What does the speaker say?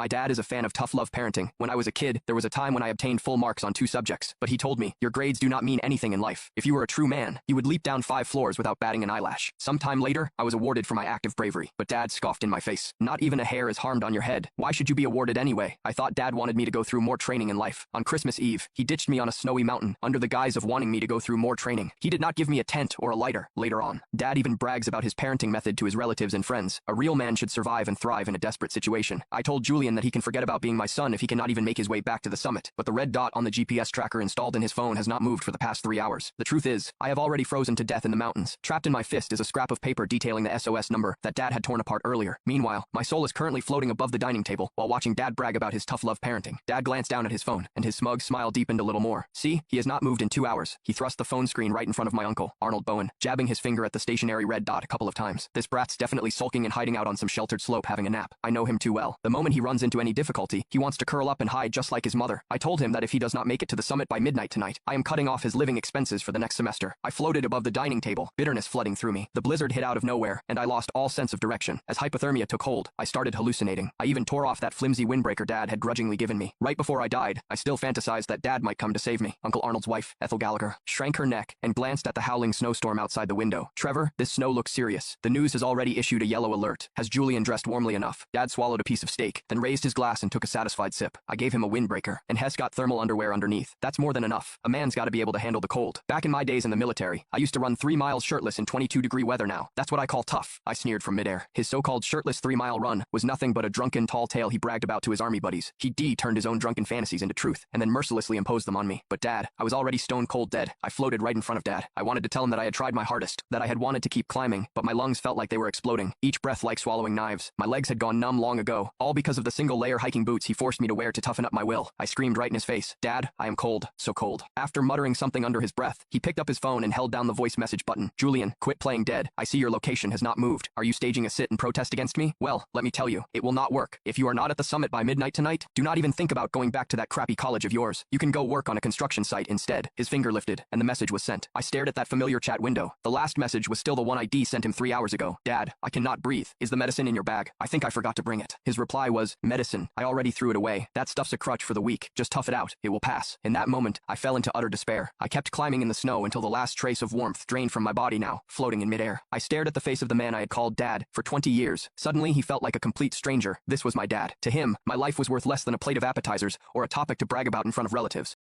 My dad is a fan of tough love parenting. When I was a kid, there was a time when I obtained full marks on 2 subjects, but he told me, your grades do not mean anything in life. If you were a true man, you would leap down 5 floors without batting an eyelash. Sometime later, I was awarded for my act of bravery, but Dad scoffed in my face. Not even a hair is harmed on your head. Why should you be awarded anyway? I thought Dad wanted me to go through more training in life. On Christmas Eve, he ditched me on a snowy mountain under the guise of wanting me to go through more training. He did not give me a tent or a lighter. Later on, Dad even brags about his parenting method to his relatives and friends. A real man should survive and thrive in a desperate situation. I told Julian that he can forget about being my son if he cannot even make his way back to the summit, but the red dot on the GPS tracker installed in his phone has not moved for the past 3 hours. The truth is, I have already frozen to death in the mountains. Trapped in my fist is a scrap of paper detailing the SOS number that Dad had torn apart earlier. Meanwhile, my soul is currently floating above the dining table while watching Dad brag about his tough love parenting. Dad glanced down at his phone, and his smug smile deepened a little more. See, he has not moved in 2 hours. He thrust the phone screen right in front of my uncle, Arnold Bowen, jabbing his finger at the stationary red dot a couple of times. This brat's definitely sulking and hiding out on some sheltered slope having a nap. I know him too well. The moment he runs into any difficulty, he wants to curl up and hide just like his mother. I told him that if he does not make it to the summit by midnight tonight, I am cutting off his living expenses for the next semester. I floated above the dining table, bitterness flooding through me. The blizzard hit out of nowhere, and I lost all sense of direction. As hypothermia took hold, I started hallucinating. I even tore off that flimsy windbreaker Dad had grudgingly given me. Right before I died, I still fantasized that Dad might come to save me. Uncle Arnold's wife, Ethel Gallagher, shrank her neck and glanced at the howling snowstorm outside the window. Trevor, this snow looks serious. The news has already issued a yellow alert. Has Julian dressed warmly enough? Dad swallowed a piece of steak, then raised his glass and took a satisfied sip. I gave him a windbreaker, and Hess got thermal underwear underneath. That's more than enough. A man's gotta be able to handle the cold. Back in my days in the military, I used to run 3 miles shirtless in 22-degree weather now. That's what I call tough. I sneered from midair. His so-called shirtless 3-mile run was nothing but a drunken tall tale he bragged about to his army buddies. He turned his own drunken fantasies into truth, and then mercilessly imposed them on me. But Dad, I was already stone cold dead. I floated right in front of Dad. I wanted to tell him that I had tried my hardest, that I had wanted to keep climbing, but my lungs felt like they were exploding, each breath like swallowing knives. My legs had gone numb long ago, all because of the single-layer hiking boots he forced me to wear to toughen up my will. I screamed right in his face, Dad, I am cold, so cold. After muttering something under his breath, he picked up his phone and held down the voice message button. Julian, quit playing dead. I see your location has not moved. Are you staging a sit and protest against me? Well, let me tell you, it will not work. If you are not at the summit by midnight tonight, do not even think about going back to that crappy college of yours. You can go work on a construction site instead. His finger lifted, and the message was sent. I stared at that familiar chat window. The last message was still the one I sent him 3 hours ago. Dad, I cannot breathe. Is the medicine in your bag? I think I forgot to bring it. His reply was, medicine. I already threw it away. That stuff's a crutch for the weak. Just tough it out. It will pass. In that moment, I fell into utter despair. I kept climbing in the snow until the last trace of warmth drained from my body now, floating in midair. I stared at the face of the man I had called Dad for 20 years. Suddenly, he felt like a complete stranger. This was my dad. To him, my life was worth less than a plate of appetizers or a topic to brag about in front of relatives.